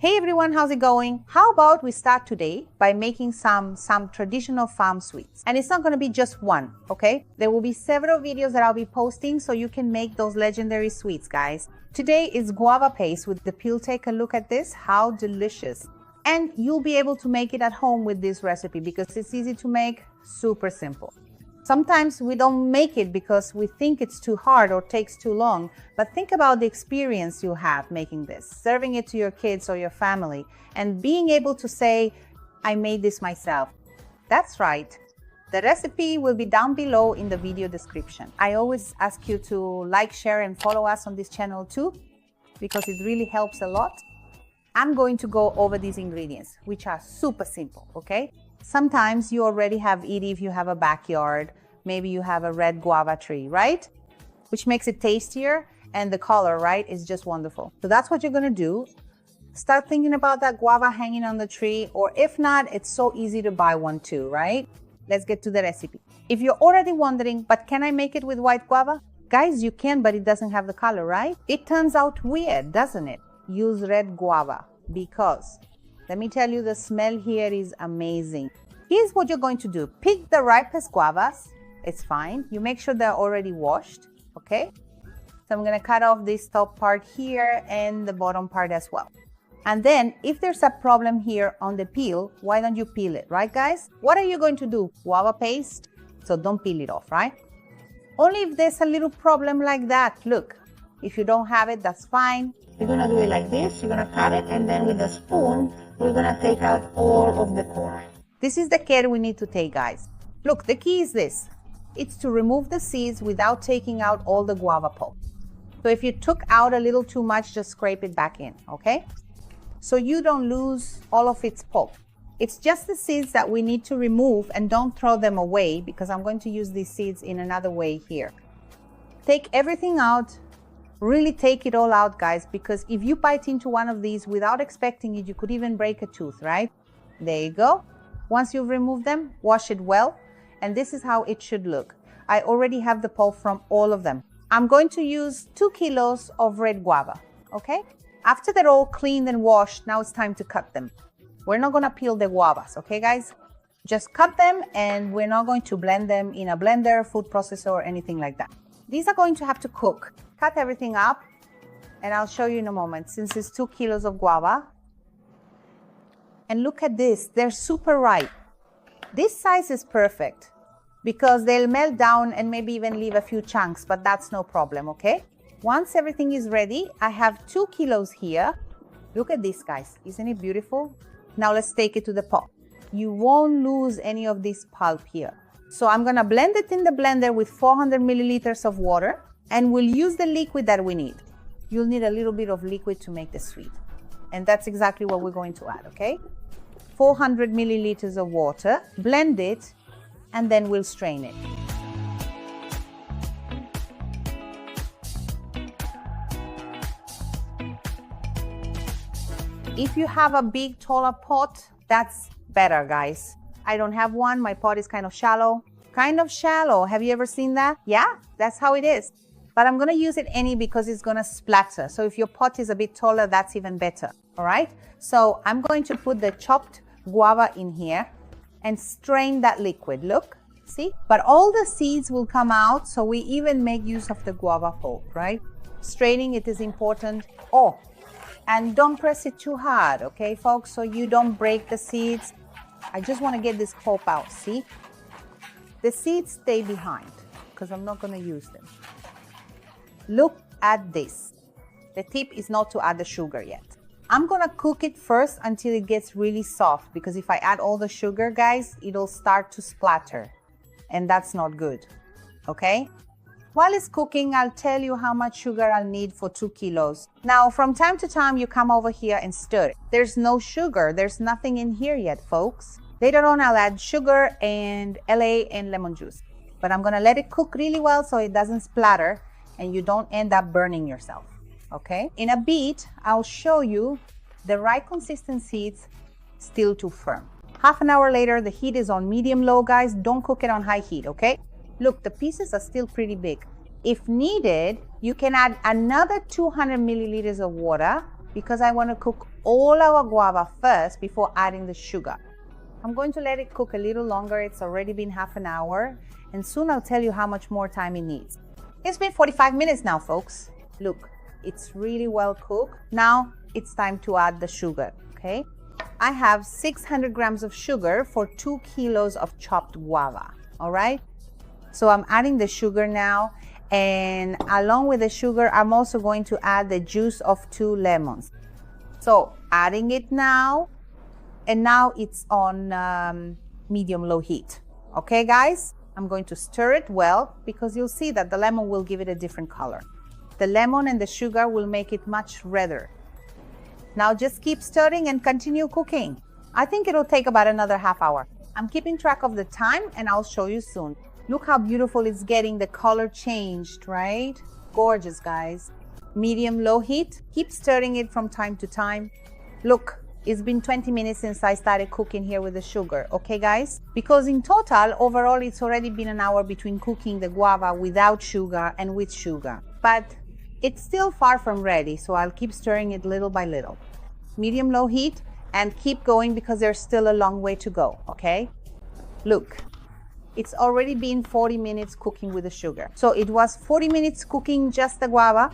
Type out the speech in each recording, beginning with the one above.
Hey everyone, how's it going? How about we start today by making some traditional farm sweets. And it's not going to be just one, okay? There will be several videos that I'll be posting so you can make those legendary sweets, guys. Today is guava paste with the peel. Take a look at this. How delicious. And you'll be able to make it at home with this recipe because it's easy to make, super simple. Sometimes we don't make it because we think it's too hard or takes too long, but think about the experience you have making this, serving it to your kids or your family, and being able to say, I made this myself. That's right. The recipe will be down below in the video description. I always ask you to like, share, and follow us on this channel too, because it really helps a lot. I'm going to go over these ingredients, which are super simple, okay? Sometimes you already have it if you have a backyard. Maybe you have a red guava tree, right? Which makes it tastier, and the color, right, is just wonderful. So that's what you're gonna do. Start thinking about that guava hanging on the tree, or if not, it's so easy to buy one too, right? Let's get to the recipe. If you're already wondering, but can I make it with white guava? Guys, you can, but it doesn't have the color, right? It turns out weird, doesn't it? Use red guava because, let me tell you, the smell here is amazing. Here's what you're going to do. Pick the ripest guavas. It's fine. You make sure they're already washed, okay? So I'm gonna cut off this top part here and the bottom part as well. And then if there's a problem here on the peel, why don't you peel it, right guys? What are you going to do? Guava paste, so don't peel it off, right? Only if there's a little problem like that. Look, if you don't have it, that's fine. You're gonna do it like this, you're gonna cut it, and then with a spoon, we're gonna take out all of the core. This is the care we need to take, guys. Look, the key is this. It's to remove the seeds without taking out all the guava pulp. So if you took out a little too much, just scrape it back in, okay? So you don't lose all of its pulp. It's just the seeds that we need to remove, and don't throw them away because I'm going to use these seeds in another way here. Take everything out. Really take it all out, guys, because if you bite into one of these without expecting it, you could even break a tooth, right? There you go. Once you've removed them, wash it well, and this is how it should look. I already have the pulp from all of them. I'm going to use 2 kilos of red guava, okay? After they're all cleaned and washed, now it's time to cut them. We're not gonna peel the guavas, okay, guys? Just cut them, and we're not going to blend them in a blender, food processor, or anything like that. These are going to have to cook. Cut everything up, and I'll show you in a moment, since it's 2 kilos of guava. And look at this, they're super ripe. This size is perfect because they'll melt down and maybe even leave a few chunks, but that's no problem, okay? Once everything is ready, I have 2 kilos here. Look at this, guys, isn't it beautiful? Now let's take it to the pot. You won't lose any of this pulp here. So I'm gonna blend it in the blender with 400 milliliters of water. And we'll use the liquid that we need. You'll need a little bit of liquid to make the sweet. And that's exactly what we're going to add, okay? 400 milliliters of water, blend it, and then we'll strain it. If you have a big, taller pot, that's better, guys. I don't have one, my pot is kind of shallow. Kind of shallow, have you ever seen that? Yeah, that's how it is. But I'm gonna use it because it's gonna splatter. So if your pot is a bit taller, that's even better, all right? So I'm going to put the chopped guava in here and strain that liquid, look, see? But all the seeds will come out, so we even make use of the guava pulp, right? Straining it is important. Oh, and don't press it too hard, okay, folks? So you don't break the seeds. I just wanna get this pulp out, see? The seeds stay behind because I'm not gonna use them. Look at this. The tip is not to add the sugar yet. I'm gonna cook it first until it gets really soft, because if I add all the sugar, guys, it'll start to splatter, and that's not good, okay? While it's cooking, I'll tell you how much sugar I'll need for 2 kilos. Now, from time to time, you come over here and stir it. There's no sugar, there's nothing in here yet, folks. Later on, I'll add sugar and LA and lemon juice, but I'm gonna let it cook really well so it doesn't splatter and you don't end up burning yourself, okay? In a bit, I'll show you the right consistency. It's still too firm. Half an hour later, the heat is on medium-low, guys. Don't cook it on high heat, okay? Look, the pieces are still pretty big. If needed, you can add another 200 milliliters of water because I want to cook all our guava first before adding the sugar. I'm going to let it cook a little longer. It's already been half an hour, and soon I'll tell you how much more time it needs. It's been 45 minutes now, folks. Look, it's really well cooked. Now it's time to add the sugar, okay? I have 600 grams of sugar for 2 kilos of chopped guava, all right? So I'm adding the sugar now, and along with the sugar, I'm also going to add the juice of 2 lemons. So adding it now, and now it's on medium-low heat. Okay, guys? I'm going to stir it well because you'll see that the lemon will give it a different color. The lemon and the sugar will make it much redder. Now just keep stirring and continue cooking. I think it'll take about another half hour. I'm keeping track of the time and I'll show you soon. Look how beautiful it's getting. The color changed, right? Gorgeous, guys. Medium-low heat. Keep stirring it from time to time. Look. It's been 20 minutes since I started cooking here with the sugar, okay guys? Because in total, overall, it's already been an hour between cooking the guava without sugar and with sugar. But it's still far from ready, so I'll keep stirring it little by little. Medium-low heat, and keep going because there's still a long way to go, okay? Look, it's already been 40 minutes cooking with the sugar. So it was 40 minutes cooking just the guava,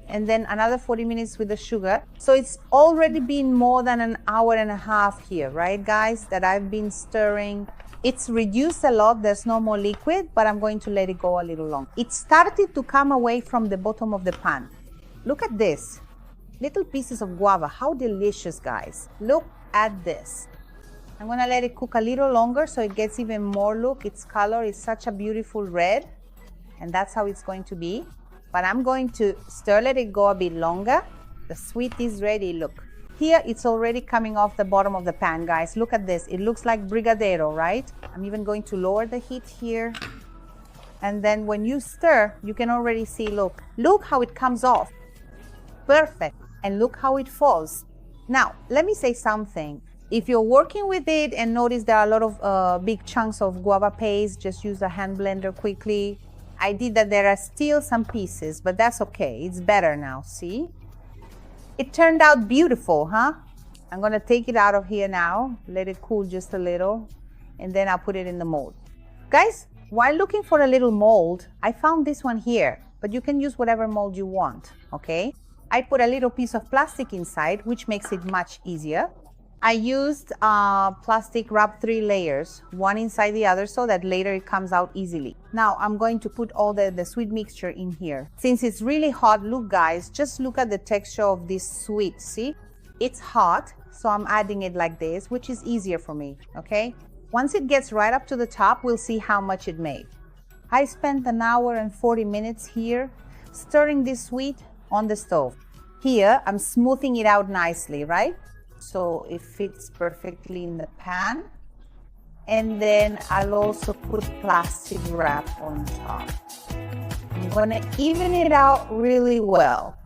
and then another 40 minutes with the sugar. So it's already been more than an hour and a half here, right guys, that I've been stirring. It's reduced a lot, there's no more liquid, but I'm going to let it go a little long. It started to come away from the bottom of the pan. Look at this, little pieces of guava, how delicious, guys. Look at this. I'm gonna let it cook a little longer so it gets even more look. Its color is such a beautiful red, and that's how it's going to be. But I'm going to stir, let it go a bit longer. The sweet is ready, look. Here it's already coming off the bottom of the pan, guys. Look at this, it looks like brigadeiro, right? I'm even going to lower the heat here. And then when you stir, you can already see, look how it comes off. Perfect, and look how it falls. Now, let me say something. If you're working with it and notice there are a lot of big chunks of guava paste, just use a hand blender quickly. I did that. There are still some pieces, but that's okay. It's better now, see? It turned out beautiful, huh? I'm gonna take it out of here now, let it cool just a little, and then I'll put it in the mold. Guys, while looking for a little mold, I found this one here, but you can use whatever mold you want, okay? I put a little piece of plastic inside, which makes it much easier. I used plastic wrap 3 layers, one inside the other, so that later it comes out easily. Now I'm going to put all the sweet mixture in here. Since it's really hot, look guys, just look at the texture of this sweet, see? It's hot, so I'm adding it like this, which is easier for me, okay? Once it gets right up to the top, we'll see how much it made. I spent an hour and 40 minutes here, stirring this sweet on the stove. Here, I'm smoothing it out nicely, right? So it fits perfectly in the pan. And then I'll also put plastic wrap on top. I'm gonna even it out really well.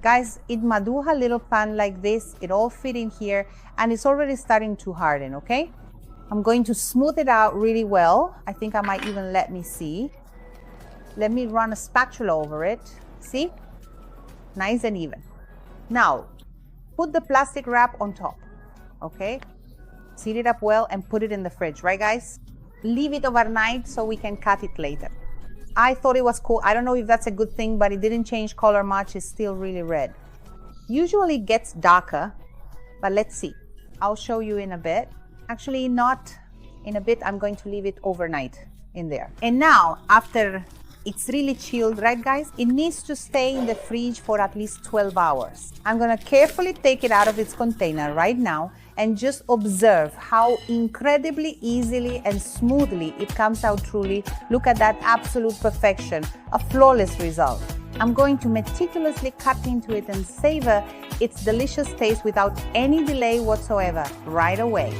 Guys, in maduja little pan like this, it all fit in here and it's already starting to harden, okay? I'm going to smooth it out really well. I think I might even let me see. Let me run a spatula over it. See? Nice and even. Now, put the plastic wrap on top, okay? Seat it up well and put it in the fridge, right guys? Leave it overnight so we can cut it later. I thought it was cool. I don't know if that's a good thing, but it didn't change color much. It's still really red. Usually it gets darker, but let's see. I'll show you in a bit. Actually, not in a bit. I'm going to leave it overnight in there. And now, after it's really chilled, right guys? It needs to stay in the fridge for at least 12 hours. I'm gonna carefully take it out of its container right now and just observe how incredibly easily and smoothly it comes out truly. Look at that absolute perfection, a flawless result. I'm going to meticulously cut into it and savor its delicious taste without any delay whatsoever right away.